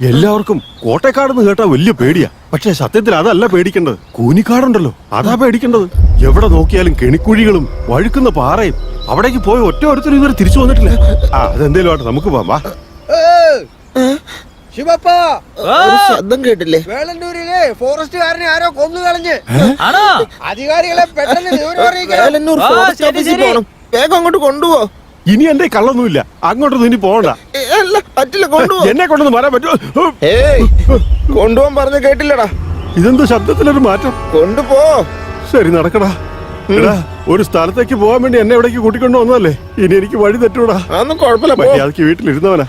എല്ലാവർക്കും കോട്ടയക്കാടെന്ന് കേട്ടാ വലിയ പേടിയാ. പക്ഷെ സത്യത്തിൽ അതല്ല പേടിക്കേണ്ടത്. കൂനിക്കാടുണ്ടല്ലോ, അതാ പേടിക്കേണ്ടത്. എവിടെ നോക്കിയാലും കെണിക്കുഴികളും വഴുക്കുന്ന പാറയും. അവിടേക്ക് പോയി ഒറ്റ ഒരുത്തരും ഇതുവരെ തിരിച്ചു വന്നിട്ടില്ല. അതെന്തേലും ആട്ടെ, നമുക്ക് പോവാം. വാ. ശബ്ദം കേട്ടില്ലേ? വേളന്നൂരിലെ ഫോറസ്റ്റുകാരനെ ആരോ കൊന്നു കളഞ്ഞ്. അധികാരികളെ പെട്ടെന്ന് വേലന്നൂർ ഫോറസ്റ്റ് ഓഫീസിൽ പോണം. വേഗം അങ്ങോട്ട് കൊണ്ടുപോ. ഇനി എന്റെ കള്ളൊന്നുമില്ല, അങ്ങോട്ടൊന്നും ഇനി പോകണ്ട. പറ്റില്ല, കൊണ്ടുപോ. എന്നെ കൊണ്ടൊന്നും വരാൻ പറ്റുമോ? കൊണ്ടുപോകാൻ പറഞ്ഞ കേട്ടില്ലടാ. ഇതെന്ത് ശബ്ദത്തിലൊരു മാറ്റം? കൊണ്ടുപോ. ശരി, നടക്കടാ. എടാ, ഒരു സ്ഥലത്തേക്ക് പോകാൻ വേണ്ടി എന്നെ എവിടേക്ക് കൂട്ടിക്കൊണ്ടു വന്നതല്ലേ, ഇനി എനിക്ക് വഴി തെറ്റൂടാ. അതൊന്നും കുഴപ്പമില്ല, മര്യാദക്ക് വീട്ടിലിരുന്നവനാ.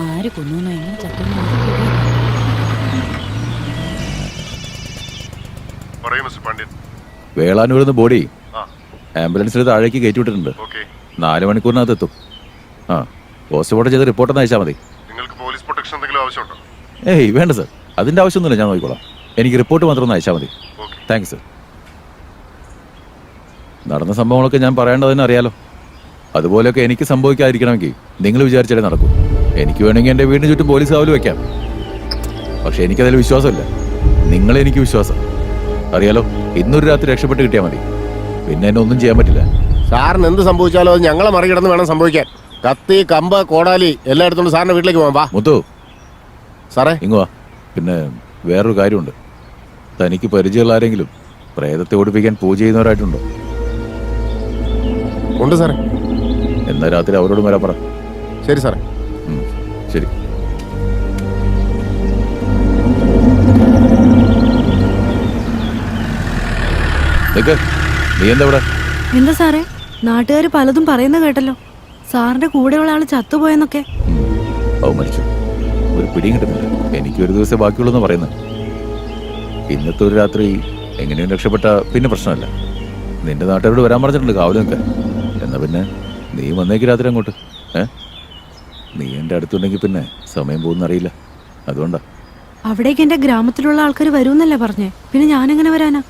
ആര് കൊന്നു എങ്ങനെ ചത്തു? വേളാനൂരിന്ന് ബോഡി ആംബുലൻസിൽ താഴേക്ക് കയറ്റി വിട്ടിട്ടുണ്ട്. 4 മണിക്കൂറിനകത്ത് എത്തും. പോസ്റ്റ്മോർട്ടം ചെയ്ത് റിപ്പോർട്ടൊന്ന് അയച്ചാൽ മതി. നിങ്ങൾക്ക് പോലീസ് പ്രൊട്ടക്ഷൻ എന്തെങ്കിലും ആവശ്യമുണ്ടോ? ഏയ് വേണ്ട സർ, അതിന്റെ ആവശ്യമൊന്നുമില്ല, ഞാൻ നോക്കിക്കോളാം. എനിക്ക് റിപ്പോർട്ട് മാത്രം ഒന്ന് അയച്ചാൽ മതി. Thanks sir. നടന്ന സംഭവങ്ങളൊക്കെ ഞാൻ പറയേണ്ടതെന്ന് അറിയാലോ. അതുപോലെയൊക്കെ എനിക്ക് സംഭവിക്കാതിരിക്കണമെങ്കിൽ നിങ്ങൾ വിചാരിച്ചാലേ നടക്കൂ. എനിക്ക് വേണമെങ്കിൽ എൻ്റെ വീടിന് ചുറ്റും പോലീസ് കാവൽ വെക്കാം. പക്ഷെ എനിക്കതിൽ വിശ്വാസമില്ല. നിങ്ങളെനിക്ക് വിശ്വാസം അറിയാലോ. ഇന്നൊരു രാത്രി രക്ഷപ്പെട്ട് കിട്ടിയാൽ മതി, പിന്നെ എന്നെ ഒന്നും ചെയ്യാൻ പറ്റില്ല. സാറിന് എന്ത് സംഭവിച്ചാലോ അത് ഞങ്ങളെ മറികടന്ന് വേണം സംഭവിക്കാൻ. കത്തി, കമ്പ്, കോടാലി എല്ലാം എടുത്തോണ്ട് സാറിന്റെ വീട്ടിലേക്ക് പോകാം. വാ മുത്തു. സാറേ ഇങ്ങുവാ. പിന്നെ വേറൊരു കാര്യമുണ്ട്. തനിക്ക് പരിചയമുള്ള ആരെങ്കിലും പ്രേതത്തെ ഓടിപ്പിക്കാൻ പൂജ ചെയ്യുന്നവരായിട്ടുണ്ടോ? ഉണ്ട് സാറേ. എന്നാ രാത്രി അവരോട് വരാൻ പറ. ശരി സാറേ. ശരി. നീ എന്താ ഇവിടെ? എന്താ സാറേ, നാട്ടുകാർ പലതും പറയുന്ന കേട്ടല്ലോ. സാറിന്റെ കൂടെയുള്ള ആള് ചത്തുപോയെന്നൊക്കെ. അവ മരിച്ചു. ഒരു പിടിയും കിട്ടുന്നില്ല. എനിക്ക് ഒരു ദിവസം ബാക്കിയുള്ളൂ പറയുന്നത്. ഇന്നത്തെ ഒരു രാത്രി എങ്ങനെയും രക്ഷപ്പെട്ട പിന്നെ പ്രശ്നമല്ല. നിന്റെ നാട്ടുകാരോട് വരാൻ പറഞ്ഞിട്ടുണ്ട് കാവല് നിൽക്കാൻ. എന്നാ പിന്നെ നീ വന്നേക്ക് രാത്രി അങ്ങോട്ട്. നീ എൻ്റെ അടുത്തുണ്ടെങ്കിൽ പിന്നെ സമയം പോകുന്നറിയില്ല. അതുകൊണ്ടാ. അവിടേക്ക് എന്റെ ഗ്രാമത്തിലുള്ള ആൾക്കാർ വരുമെന്നല്ലേ പറഞ്ഞേ, പിന്നെ ഞാനെങ്ങനെ വരാനാ?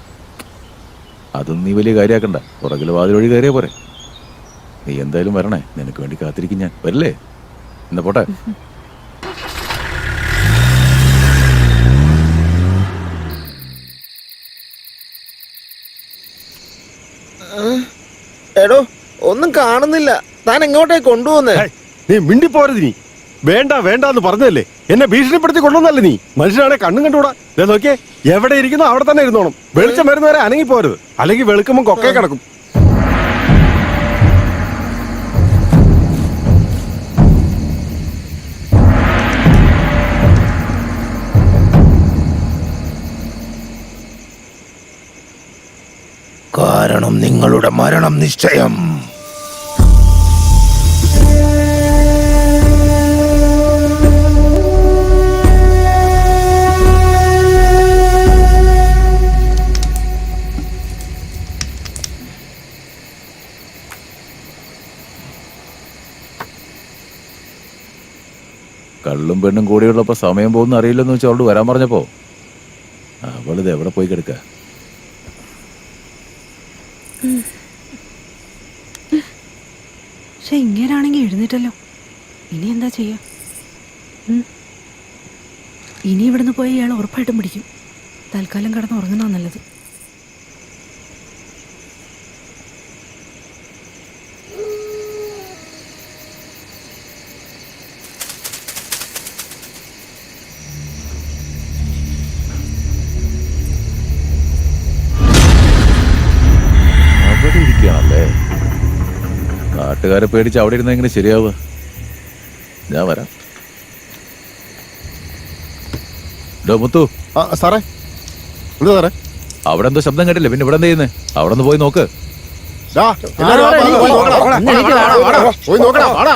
അതൊന്നും നീ വലിയ കാര്യമാക്കണ്ട. പുറകിൽ വാതിൽ വഴി കയറിയാ പോരെ. നീ എന്തായാലും വരണേ, നിനക്ക് വേണ്ടി കാത്തിരിക്കും ഞാൻ. വരില്ലേ? എന്നാ പോട്ടെ. എടോ, ഒന്നും കാണുന്നില്ല. താൻ എങ്ങോട്ടേ കൊണ്ടുപോകുന്നേ? നീ മിണ്ടിപ്പോരുത്. നീ വേണ്ട വേണ്ടെന്ന് പറഞ്ഞതല്ലേ, എന്നെ ഭീഷണിപ്പെടുത്തി കൊണ്ടുവന്നല്ലേ നീ. മനുഷ്യനാണെ കണ്ണും കണ്ടുകൂടാ. നോക്കിയേ, എവിടെ ഇരിക്കുന്നോ അവിടെ തന്നെ ഇരുന്നോണം. വെളിച്ചം വരുന്നവരെ അനങ്ങിപ്പോരുത്, അല്ലെങ്കിൽ വെളുക്കുമ്പോ കൊക്കേ കിടക്കും. കാരണം നിങ്ങളുടെ മരണം നിശ്ചയം. കള്ളും പെണ്ണും കൂടിയുള്ളപ്പോ സമയം പോകുന്ന അറിയില്ലെന്ന് വെച്ചാൽ അവളോട് വരാൻ പറഞ്ഞപ്പോ അവളിത് എവിടെ പോയി കിടക്ക? പക്ഷെ ഇങ്ങനാണെങ്കിൽ എഴുന്നേറ്റല്ലോ. ഇനി എന്താ ചെയ്യാ? ഇനി ഇവിടുന്ന് പോയി ഇയാൾ ഉറപ്പായിട്ടും പിടിക്കും. തൽക്കാലം കിടന്ന് ഉറങ്ങുന്ന നല്ലത്. അവിടെ ഇരിക്കുകയാണല്ലേ. നാട്ടുകാരെ പേടിച്ച് അവിടെ ഇരുന്ന എങ്ങനെ ശരിയാവുക? ഞാൻ വരാം. മുത്തു. സാറേ, എന്താ സാറേ? അവിടെ എന്തോ ശബ്ദം കേട്ടില്ലേ? പിന്നെ ഇവിടെ എന്താ ചെയ്യുന്നേ? അവിടെ ഒന്ന് പോയി നോക്ക്. പോയി നോക്കടാ, വാടാ.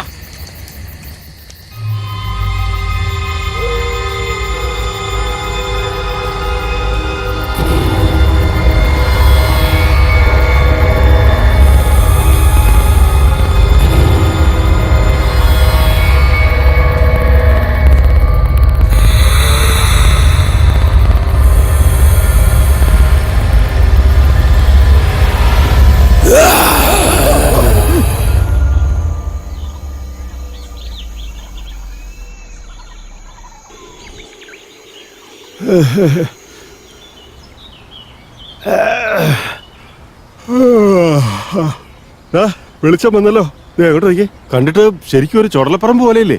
വെളിച്ചം വന്നല്ലോ. എങ്ങോട്ട് നോക്കി? കണ്ടിട്ട് ശരിക്കും ഒരു ചുടലപ്പറമ്പ് പോലെയല്ലേ?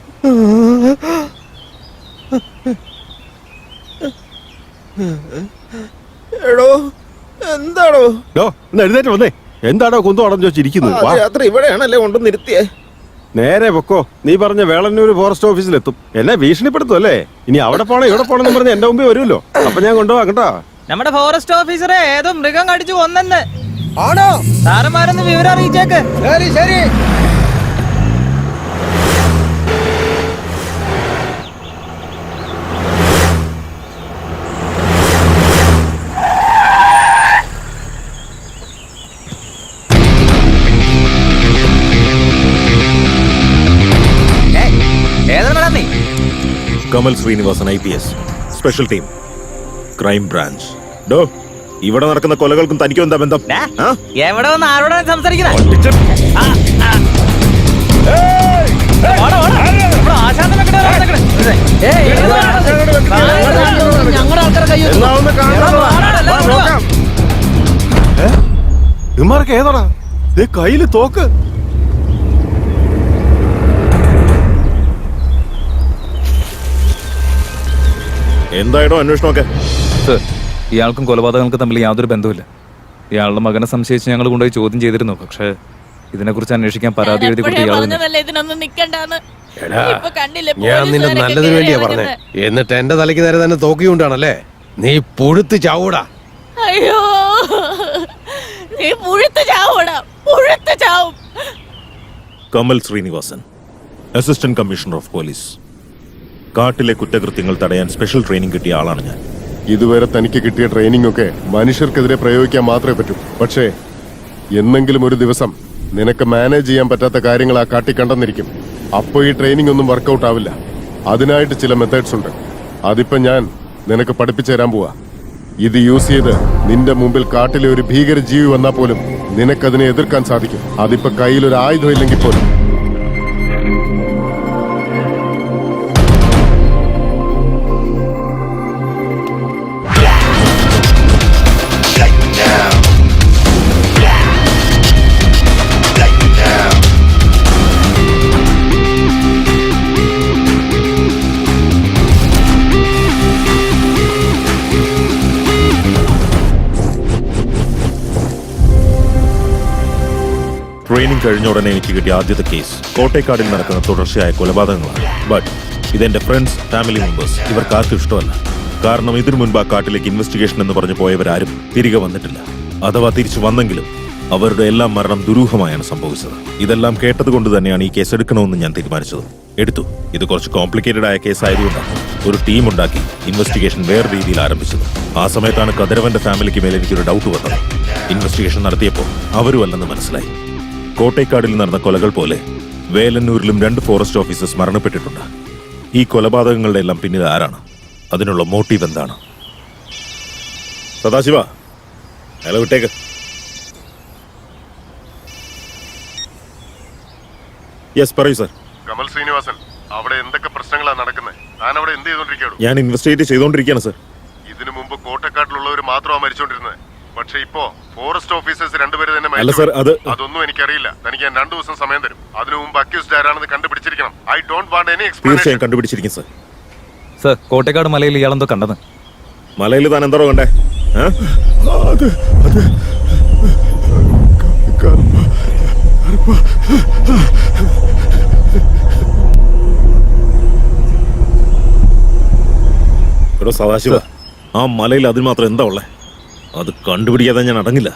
എടോ എന്താടോ ഒന്ന് എഴുന്നേറ്റ് വന്നേ. എന്താടോ കുന്തം അടഞ്ഞു വെച്ചിരിക്കുന്നത്? വാ. രാത്രി ഇവിടെയാണല്ലേ കൊണ്ടുവന്നിരുത്തിയേ. നേരെ പൊക്കോ. നീ പറഞ്ഞ വേളന്നൂർ ഫോറസ്റ്റ് ഓഫീസിലെത്തും. എന്നെ ഭീഷണിപ്പെടുത്തും അല്ലേ? ഇനി അവിടെ പോണേ ഇവിടെ പോണെന്ന് പറഞ്ഞ് എന്റെ മുമ്പിൽ വരുമല്ലോ. അപ്പൊ ഞാൻ കൊണ്ടുപോവാ കേട്ടോ. നമ്മുടെ ഫോറസ്റ്റ് ഓഫീസറെ ഏതോ മൃഗം കടിച്ചു കൊന്നെന്ന്. ആണോ? സാറന്മാരൊന്ന് വിവരം അറിയിച്ചേക്ക്. ശരി ശരി. Kamal Srinivasan IPS special team crime branch. ഡോ, ഇവിടെ നടക്കുന്ന കൊലകൾക്കും തനിക്കും എന്താ ബന്ധം? എവിടെ വന്ന് ആരോടാണ് സംസാരിക്കുന്നത്? ഞങ്ങളുടെ ആൾക്കാരെ ഇമാർക്ക് ഏതാടാ കയ്യില് തോക്ക്? എന്തായിടോ അന്വേഷണമൊക്കെ? സർ, ഇയാൾക്കും കൊലപാതകങ്ങൾക്ക് തമ്മിൽ യാതൊരു ബന്ധവുമില്ല. ഇയാളുടെ മകനെ സംശയിച്ച് ഞങ്ങൾ കൊണ്ടുപോയി ചോദ്യം ചെയ്തിരുന്നു. പക്ഷേ ഇതിനെക്കുറിച്ച് അന്വേഷിക്കാൻ പരാതി എഴുതി കൊടുത്ത ഇയാൾ തന്നെ. ഞാൻ നിന്റെ നല്ലതിന് വേണ്ടിയാ പറഞ്ഞേ. എന്നിട്ട് എന്റെ തലയ്ക്ക് നേരെ തന്നെ തോക്കിയുണ്ടാണല്ലേ? നീ പുഴുത്ത് ചാവൂടാ. അയ്യോ, നീ പുഴുത്ത് ചാവൂടാ, പുഴുത്ത് ചാവും. Kamal Srinivasan, assistant commissioner of police. കാട്ടിലെ കുറ്റകൃത്യങ്ങൾ തടയാൻ സ്പെഷ്യൽ ട്രെയിനിങ് കിട്ടിയ ആളാണ് ഞാൻ. ഇതുവരെ തനിക്ക് കിട്ടിയ ട്രെയിനിങ് ഒക്കെ മനുഷ്യർക്കെതിരെ പ്രയോഗിക്കാൻ മാത്രമേ പറ്റൂ. പക്ഷേ എന്നെങ്കിലും ഒരു ദിവസം നിനക്ക് മാനേജ് ചെയ്യാൻ പറ്റാത്ത കാര്യങ്ങൾ ആ കാട്ടി കണ്ടെന്നിരിക്കും. അപ്പോൾ ഈ ട്രെയിനിങ് ഒന്നും വർക്കൗട്ട് ആവില്ല. അതിനായിട്ട് ചില മെത്തേഡ്സ് ഉണ്ട്. അതിപ്പോ ഞാൻ നിനക്ക് പഠിപ്പിച്ചു തരാൻ പോവാ. ഇത് യൂസ് ചെയ്ത് നിന്റെ മുമ്പിൽ കാട്ടിലെ ഒരു ഭീകര ജീവി വന്നാൽ പോലും നിനക്കതിനെ എതിർക്കാൻ സാധിക്കും. അതിപ്പോ കയ്യിലൊരു ആയുധം ഇല്ലെങ്കിൽ പോലും. ട്രെയിനിങ് കഴിഞ്ഞ ഉടനെ എനിക്ക് കിട്ടിയ ആദ്യത്തെ കേസ് കോട്ടേക്കാടിൽ നടക്കുന്ന തുടർച്ചയായ കൊലപാതകങ്ങളാണ്. ബട്ട് ഇതെന്റെ ഫ്രണ്ട്സ്, ഫാമിലി മെമ്പേഴ്സ് ഇവർക്ക് ആർക്കും ഇഷ്ടമല്ല. കാരണം ഇതിനു മുൻപ് ആ കാട്ടിലേക്ക് ഇൻവെസ്റ്റിഗേഷൻ എന്ന് പറഞ്ഞു പോയവരാരും തിരികെ വന്നിട്ടില്ല. അഥവാ തിരിച്ചു വന്നെങ്കിലും അവരുടെ എല്ലാം മരണം ദുരൂഹമായാണ് സംഭവിച്ചത്. ഇതെല്ലാം കേട്ടതുകൊണ്ട് തന്നെയാണ് ഈ കേസ് എടുക്കണമെന്ന് ഞാൻ തീരുമാനിച്ചത്. എടുത്തു. ഇത് കുറച്ച് കോംപ്ലിക്കേറ്റഡ് ആയ കേസ് ആയതുകൊണ്ടാണ് ഒരു ടീം ഉണ്ടാക്കി ഇൻവെസ്റ്റിഗേഷൻ വേറെ രീതിയിൽ ആരംഭിച്ചത്. ആ സമയത്താണ് കതിരവന്റെ ഫാമിലിക്ക് മേലെ എനിക്കൊരു ഡൗട്ട് വന്നത്. ഇൻവെസ്റ്റിഗേഷൻ നടത്തിയപ്പോൾ അവരും അല്ലെന്ന് മനസ്സിലായി. കോട്ടേക്കാടിൽ നടന്ന കൊലകൾ പോലെ വേലന്നൂരിലും 2 ഫോറസ്റ്റ് ഓഫീസേഴ്സ് മരണപ്പെട്ടിട്ടുണ്ട്. ഈ കൊലപാതകങ്ങളുടെ എല്ലാം പിന്നിൽ ആരാണ്? അതിനുള്ള മോട്ടീവ് എന്താണ്? സദാശിവ, അയാളെ വിട്ടേക്ക്. യെസ്, പറയൂ സർ. കമൽ ശ്രീനിവാസൻ, അവിടെ എന്തൊക്കെ പ്രശ്നങ്ങളാണ് നടക്കുന്നത്? ഞാൻ അവിടെ എന്ത് ചെയ്തോണ്ടിരിക്കുകയാണ്? ഞാൻ ഇൻവെസ്റ്റിഗേറ്റ് ചെയ്തുകൊണ്ടിരിക്കുകയാണ് സർ. ഇതിനു മുമ്പ് കോട്ടക്കാട്ടിലുള്ളവർ മാത്രമാണ് മരിച്ചോണ്ടിരുന്നത്. പക്ഷെ ഇപ്പോ ഫോറസ്റ്റ് ഓഫീസേഴ്സ് 2 പേര് തന്നെ അല്ല സർ, അതൊന്നും എനിക്കറിയില്ല. തനിക്ക് ഞാൻ 2 ദിവസം സമയം തരും. അതിനു മുമ്പ് അക്യൂസ്ഡ് ആരാണെന്ന് കണ്ടുപിടിച്ചിരിക്കണം. I don't want any explanation. തീർച്ചയായും കണ്ടുപിടിച്ചിരിക്കും സർ. സർ, കോട്ടേക്കാട് മലയിൽ ഇയാളെന്തോ കണ്ടത്. മലയിൽ താൻ എന്തോ കണ്ടേ? എടോ സദാശിവ, ആ മലയിൽ അതിന് മാത്രം എന്താ ഉള്ളേ? അത് കണ്ടുപിടിക്കാതെ ഞാൻ അടങ്ങില്ല.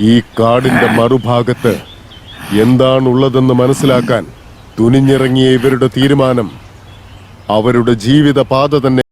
ഈ കാടിന്റെ മറുഭാഗത്ത് എന്താണുള്ളതെന്ന് മനസ്സിലാക്കാൻ തുനിഞ്ഞിറങ്ങിയ ഇവരുടെ തീരുമാനം അവരുടെ ജീവിതപാത തന്നെ